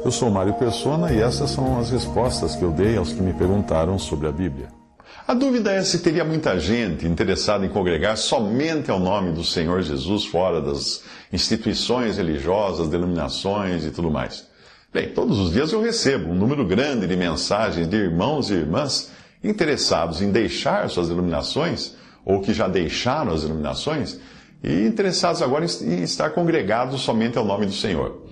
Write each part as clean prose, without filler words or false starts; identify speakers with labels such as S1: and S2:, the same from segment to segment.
S1: Eu sou Mário Persona e essas são as respostas que eu dei aos que me perguntaram sobre a Bíblia.
S2: A dúvida é se teria muita gente interessada em congregar somente ao nome do Senhor Jesus fora das instituições religiosas, denominações e tudo mais. Bem, todos os dias eu recebo um número grande de mensagens de irmãos e irmãs interessados em deixar suas denominações, ou que já deixaram as denominações, e interessados agora em estar congregados somente ao nome do Senhor.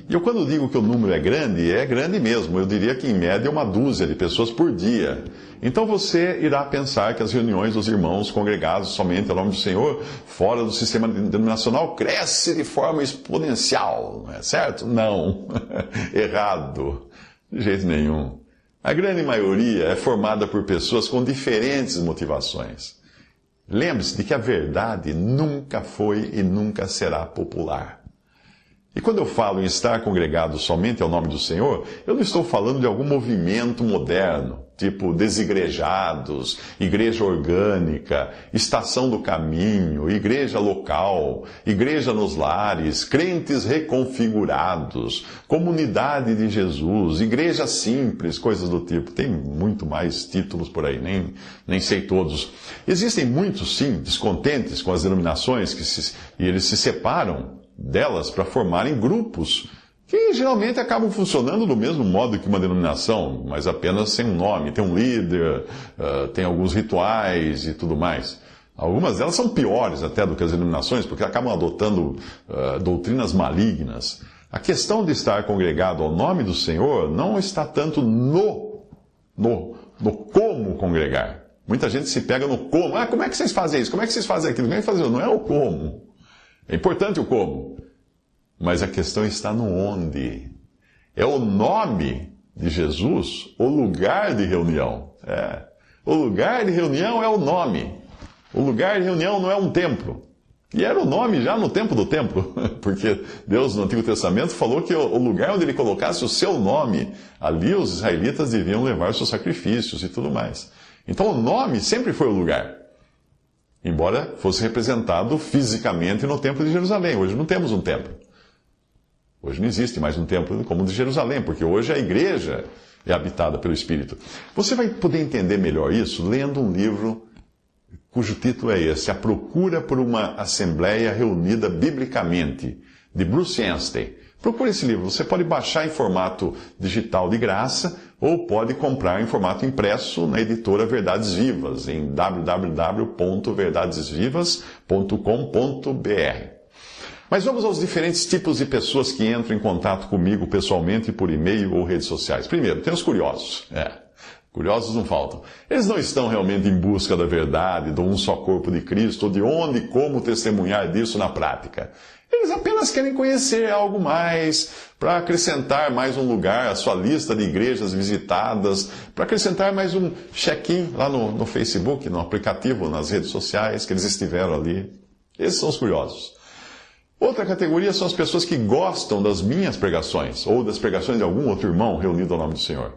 S2: E eu, quando digo que o número é grande mesmo. Eu diria que, em média, uma dúzia de pessoas por dia. Então você irá pensar que as reuniões dos irmãos congregados somente ao nome do Senhor, fora do sistema denominacional, cresce de forma exponencial, não é certo? Não. Errado. De jeito nenhum. A grande maioria é formada por pessoas com diferentes motivações. Lembre-se de que a verdade nunca foi e nunca será popular. E quando eu falo em estar congregado somente ao nome do Senhor, eu não estou falando de algum movimento moderno, tipo desigrejados, igreja orgânica, estação do caminho, igreja local, igreja nos lares, crentes reconfigurados, comunidade de Jesus, igreja simples, coisas do tipo. Tem muito mais títulos por aí, nem sei todos. Existem muitos, sim, descontentes com as denominações e eles se separam delas para formarem grupos que geralmente acabam funcionando do mesmo modo que uma denominação, mas apenas sem um nome. Tem um líder, tem alguns rituais e tudo mais. Algumas delas são piores até do que as denominações, porque acabam adotando doutrinas malignas. A questão de estar congregado ao nome do Senhor não está tanto no como congregar. Muita gente se pega no como. Como é que vocês fazem isso? Como é que vocês fazem aquilo? Não é o como. É importante o como, mas a questão está no onde. É o nome de Jesus o lugar de reunião. O lugar de reunião é o nome. O lugar de reunião não é um templo. E era o nome já no tempo do templo, porque Deus no Antigo Testamento falou que o lugar onde ele colocasse o seu nome, ali os israelitas deviam levar seus sacrifícios e tudo mais. Então o nome sempre foi o lugar. Embora fosse representado fisicamente no Templo de Jerusalém. Hoje não temos um templo. Hoje não existe mais um templo como o de Jerusalém, porque hoje a igreja é habitada pelo Espírito. Você vai poder entender melhor isso lendo um livro cujo título é esse: A Procura por uma Assembleia Reunida Biblicamente, de Bruce Anstey. Procure esse livro. Você pode baixar em formato digital de graça ou pode comprar em formato impresso na editora Verdades Vivas, em www.verdadesvivas.com.br. Mas vamos aos diferentes tipos de pessoas que entram em contato comigo pessoalmente, por e-mail ou redes sociais. Primeiro, tem os curiosos. Curiosos não faltam. Eles não estão realmente em busca da verdade, do um só corpo de Cristo, ou de onde e como testemunhar disso na prática. Eles apenas querem conhecer algo mais, para acrescentar mais um lugar à sua lista de igrejas visitadas, para acrescentar mais um check-in lá no Facebook, no aplicativo, nas redes sociais, que eles estiveram ali. Esses são os curiosos. Outra categoria são as pessoas que gostam das minhas pregações, ou das pregações de algum outro irmão reunido ao nome do Senhor.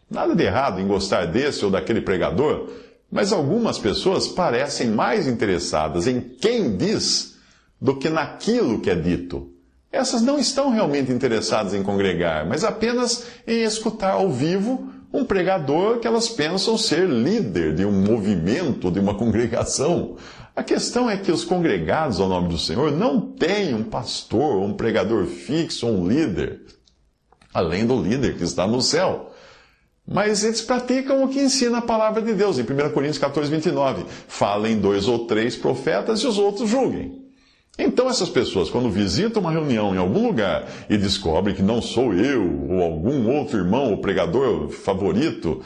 S2: Nada de errado em gostar desse ou daquele pregador, mas algumas pessoas parecem mais interessadas em quem diz do que naquilo que é dito. Essas não estão realmente interessadas em congregar, mas apenas em escutar ao vivo um pregador que elas pensam ser líder de um movimento, de uma congregação. A questão é que os congregados ao nome do Senhor não têm um pastor, um pregador fixo, um líder, além do líder que está no céu. Mas eles praticam o que ensina a palavra de Deus, em 1 Coríntios 14, 29. Falem 2 ou 3 profetas e os outros julguem. Então essas pessoas, quando visitam uma reunião em algum lugar e descobrem que não sou eu ou algum outro irmão ou pregador favorito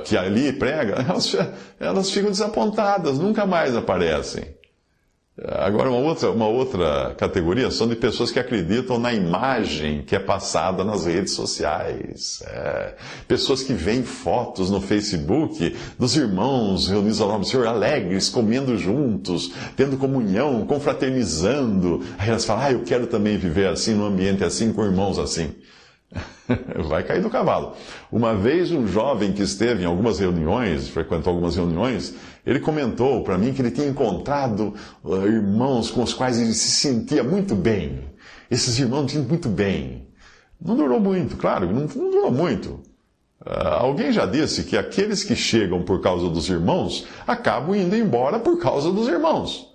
S2: que ali prega, elas ficam desapontadas, nunca mais aparecem. Agora, uma outra categoria são de pessoas que acreditam na imagem que é passada nas redes sociais. Pessoas que veem fotos no Facebook dos irmãos reunidos ao nome do Senhor, alegres, comendo juntos, tendo comunhão, confraternizando. Aí elas falam, eu quero também viver assim, num ambiente assim, com irmãos assim. Vai cair do cavalo. Uma vez um jovem que esteve em algumas reuniões, frequentou algumas reuniões, ele comentou para mim que ele tinha encontrado irmãos com os quais ele se sentia muito bem. esses irmãos iam muito bem. Não durou muito, claro, não durou muito. Alguém já disse que aqueles que chegam por causa dos irmãos acabam indo embora por causa dos irmãos.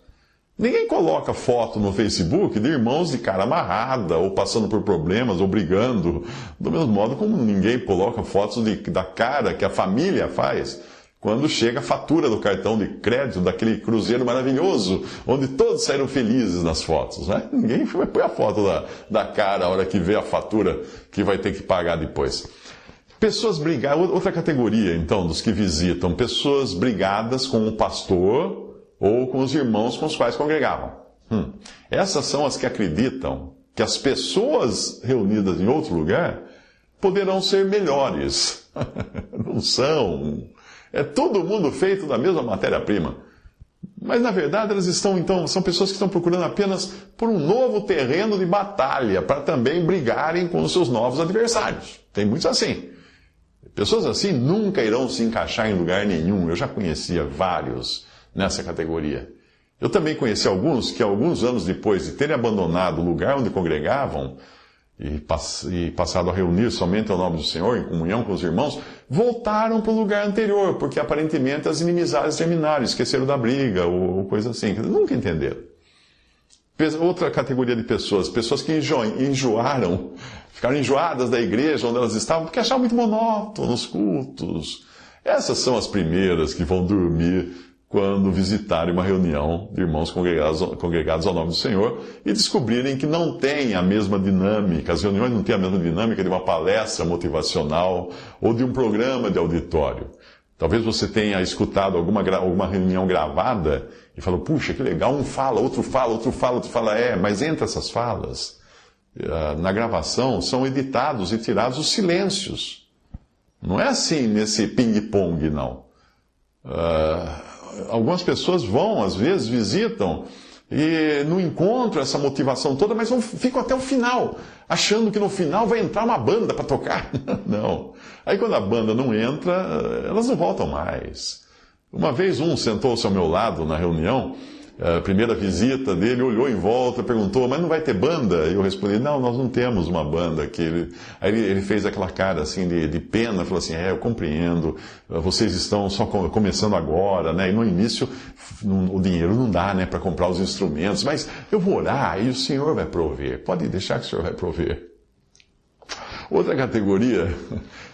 S2: Ninguém coloca foto no Facebook de irmãos de cara amarrada, ou passando por problemas, ou brigando. Do mesmo modo como ninguém coloca fotos da cara que a família faz quando chega a fatura do cartão de crédito daquele cruzeiro maravilhoso, onde todos saíram felizes nas fotos, né? Ninguém põe a foto da cara a hora que vê a fatura que vai ter que pagar depois. Pessoas brigadas, outra categoria, então, dos que visitam, pessoas brigadas com o pastor ou com os irmãos com os quais congregavam. Essas são as que acreditam que as pessoas reunidas em outro lugar poderão ser melhores. Não são. É todo mundo feito da mesma matéria-prima. Mas, na verdade, elas estão, então, são pessoas que estão procurando apenas por um novo terreno de batalha, para também brigarem com os seus novos adversários. Tem muitos assim. Pessoas assim nunca irão se encaixar em lugar nenhum. Eu já conhecia vários nessa categoria. Eu também conheci alguns que, alguns anos depois de terem abandonado o lugar onde congregavam e passado a reunir somente ao nome do Senhor, em comunhão com os irmãos, voltaram para o lugar anterior, porque aparentemente as inimizades terminaram, esqueceram da briga ou coisa assim. Nunca entenderam. Outra categoria de pessoas que enjoaram, ficaram enjoadas da igreja onde elas estavam, porque achavam muito monótono os cultos. Essas são as primeiras que vão dormir quando visitarem uma reunião de irmãos congregados ao nome do Senhor e descobrirem que não tem a mesma dinâmica, as reuniões não têm a mesma dinâmica de uma palestra motivacional ou de um programa de auditório. Talvez você tenha escutado alguma reunião gravada e falou, puxa, que legal, um fala, outro fala, outro fala, outro fala. Mas entre essas falas, na gravação, são editados e tirados os silêncios. Não é assim nesse ping-pong, não. Algumas pessoas vão, às vezes, visitam e não encontram essa motivação toda, mas ficam até o final, achando que no final vai entrar uma banda para tocar. Não. Aí quando a banda não entra, elas não voltam mais. Uma vez um sentou-se ao meu lado na reunião, a primeira visita dele, olhou em volta, perguntou, mas não vai ter banda? E eu respondi, não, nós não temos uma banda aqui. Aí ele fez aquela cara assim de pena, falou assim, eu compreendo, vocês estão só começando agora, né? E no início o dinheiro não dá, né, para comprar os instrumentos, mas eu vou orar e o Senhor vai prover. Pode deixar que o Senhor vai prover. Outra categoria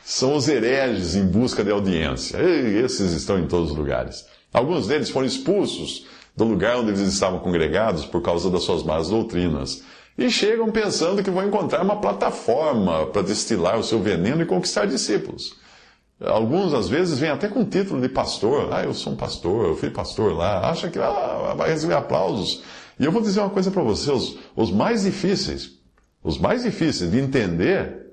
S2: são os hereges em busca de audiência. E esses estão em todos os lugares. Alguns deles foram expulsos do lugar onde eles estavam congregados por causa das suas más doutrinas. E chegam pensando que vão encontrar uma plataforma para destilar o seu veneno e conquistar discípulos. Alguns, às vezes, vêm até com o título de pastor. Eu sou um pastor, eu fui pastor lá. Acha que vai receber aplausos. E eu vou dizer uma coisa para vocês. Os mais difíceis de entender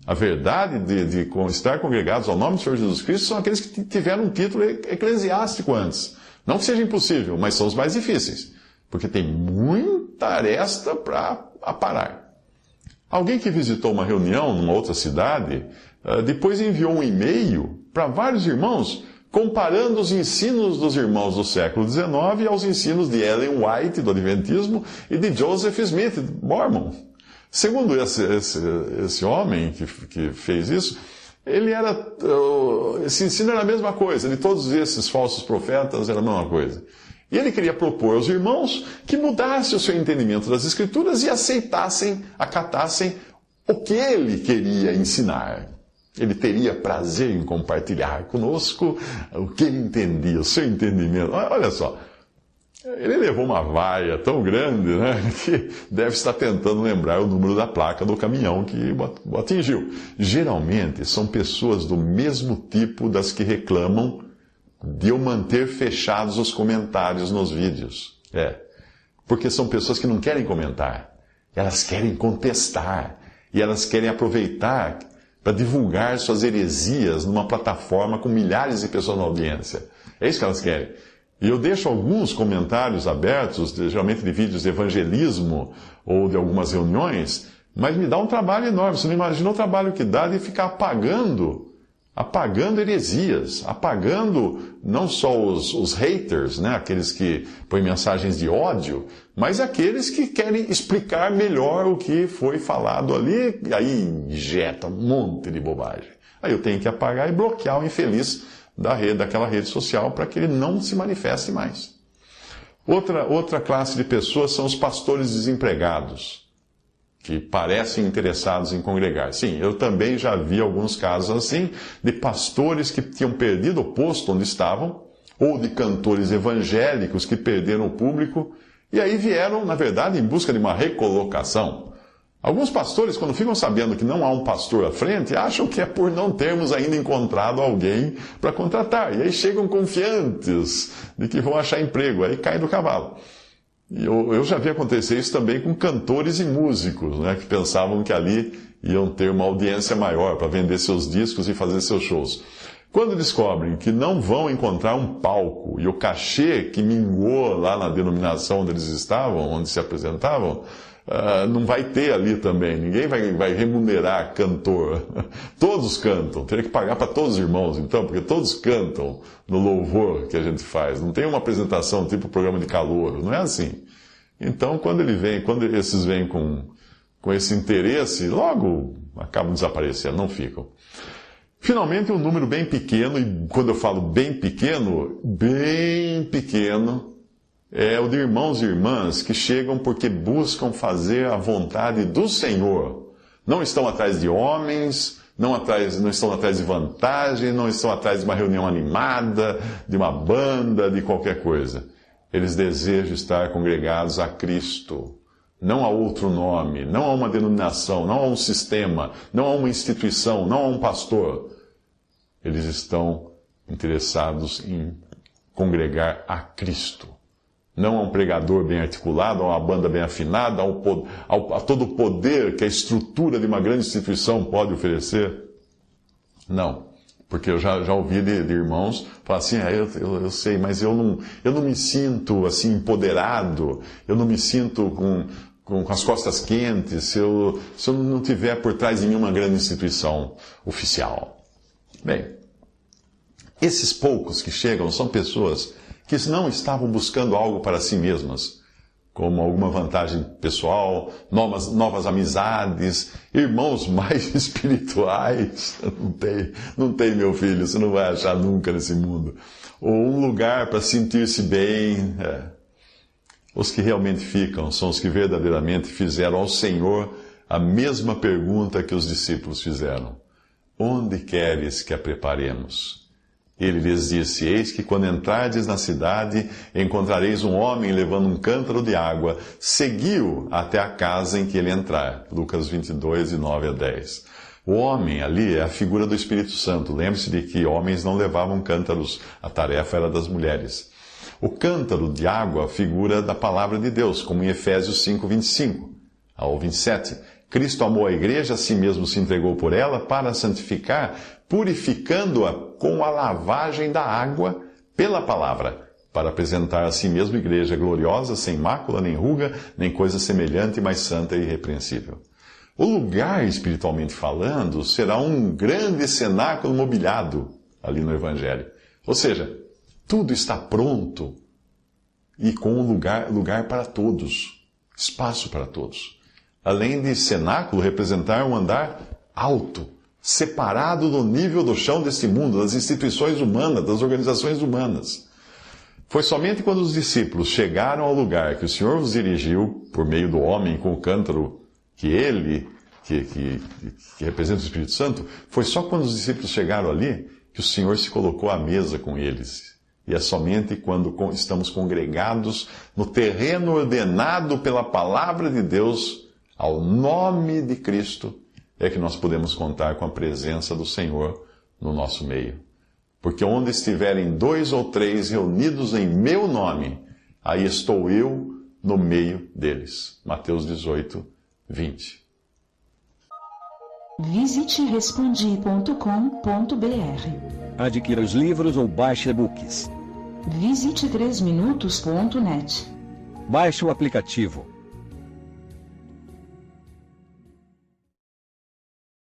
S2: a verdade de estar congregados ao nome do Senhor Jesus Cristo são aqueles que tiveram um título eclesiástico antes. Não que seja impossível, mas são os mais difíceis, porque tem muita aresta para aparar. Alguém que visitou uma reunião numa outra cidade, depois enviou um e-mail para vários irmãos, comparando os ensinos dos irmãos do século XIX aos ensinos de Ellen White, do Adventismo, e de Joseph Smith, Mormon. Segundo esse homem que fez isso, esse ensino era a mesma coisa, de todos esses falsos profetas era a mesma coisa. E ele queria propor aos irmãos que mudassem o seu entendimento das Escrituras e acatassem o que ele queria ensinar. Ele teria prazer em compartilhar conosco o que ele entendia, o seu entendimento. Olha só, ele levou uma vaia tão grande, né, que deve estar tentando lembrar o número da placa do caminhão que o atingiu. Geralmente são pessoas do mesmo tipo das que reclamam de eu manter fechados os comentários nos vídeos. Porque são pessoas que não querem comentar, elas querem contestar, e elas querem aproveitar para divulgar suas heresias numa plataforma com milhares de pessoas na audiência. É isso que elas querem. E eu deixo alguns comentários abertos, geralmente de vídeos de evangelismo ou de algumas reuniões, mas me dá um trabalho enorme. Você não imagina o trabalho que dá de ficar apagando apagando heresias, apagando não só os haters, né, aqueles que põem mensagens de ódio, mas aqueles que querem explicar melhor o que foi falado ali, e aí injeta um monte de bobagem. Aí eu tenho que apagar e bloquear o infeliz daquela rede social para que ele não se manifeste mais. Outra classe de pessoas são os pastores desempregados, que parecem interessados em congregar. Sim, eu também já vi alguns casos assim, de pastores que tinham perdido o posto onde estavam, ou de cantores evangélicos que perderam o público, e aí vieram, na verdade, em busca de uma recolocação. Alguns pastores, quando ficam sabendo que não há um pastor à frente, acham que é por não termos ainda encontrado alguém para contratar. E aí chegam confiantes de que vão achar emprego, aí caem do cavalo. E eu já vi acontecer isso também com cantores e músicos, né, que pensavam que ali iam ter uma audiência maior para vender seus discos e fazer seus shows. Quando descobrem que não vão encontrar um palco e o cachê que minguou lá na denominação onde eles estavam, onde se apresentavam, não vai ter ali também. Ninguém vai remunerar cantor. Todos cantam. Teria que pagar para todos os irmãos, então, porque todos cantam no louvor que a gente faz. Não tem uma apresentação tipo programa de calouro. Não é assim. Então, quando esses vêm com esse interesse, logo acabam desaparecendo, não ficam. Finalmente, um número bem pequeno, e quando eu falo bem pequeno, é o de irmãos e irmãs que chegam porque buscam fazer a vontade do Senhor. Não estão atrás de homens, não estão atrás de vantagem, não estão atrás de uma reunião animada, de uma banda, de qualquer coisa. Eles desejam estar congregados a Cristo. Não há outro nome, não há uma denominação, não há um sistema, não há uma instituição, não há um pastor. Eles estão interessados em congregar a Cristo. Não a um pregador bem articulado, a uma banda bem afinada, a todo o poder que a estrutura de uma grande instituição pode oferecer. Não, porque eu já ouvi de irmãos falar assim, eu sei, mas eu não me sinto assim empoderado, eu não me sinto com as costas quentes se eu não tiver por trás de mim uma grande instituição oficial. Bem, esses poucos que chegam são pessoas que não estavam buscando algo para si mesmas, como alguma vantagem pessoal, novas amizades, irmãos mais espirituais. Não tem, meu filho, você não vai achar nunca nesse mundo. Ou um lugar para sentir-se bem. Os que realmente ficam são os que verdadeiramente fizeram ao Senhor a mesma pergunta que os discípulos fizeram. Onde queres que a preparemos? Ele lhes disse, eis que quando entrardes na cidade, encontrareis um homem levando um cântaro de água, segui-o até a casa em que ele entrar. Lucas 22, de 9 a 10. O homem ali é a figura do Espírito Santo. Lembre-se de que homens não levavam cântaros, a tarefa era das mulheres. O cântaro de água figura da palavra de Deus, como em Efésios 5, 25 ao 27. Cristo amou a igreja, a si mesmo se entregou por ela para santificar, purificando-a com a lavagem da água pela palavra, para apresentar a si mesmo igreja gloriosa, sem mácula, nem ruga, nem coisa semelhante, mas santa e irrepreensível. O lugar, espiritualmente falando, será um grande cenáculo mobiliado ali no Evangelho. Ou seja, tudo está pronto e com um lugar para todos, espaço para todos. Além de cenáculo representar um andar alto, separado do nível do chão deste mundo, das instituições humanas, das organizações humanas. Foi somente quando os discípulos chegaram ao lugar que o Senhor os dirigiu, por meio do homem com o cântaro que representa o Espírito Santo, foi só quando os discípulos chegaram ali que o Senhor se colocou à mesa com eles. E é somente quando estamos congregados no terreno ordenado pela palavra de Deus, ao nome de Cristo, é que nós podemos contar com a presença do Senhor no nosso meio. Porque onde estiverem 2 ou 3 reunidos em meu nome, aí estou eu no meio deles. Mateus 18, 20.
S3: Visite respondi.com.br.
S4: Adquira os livros ou baixe e-books.
S3: Visite 3minutos.net.
S4: Baixe o aplicativo.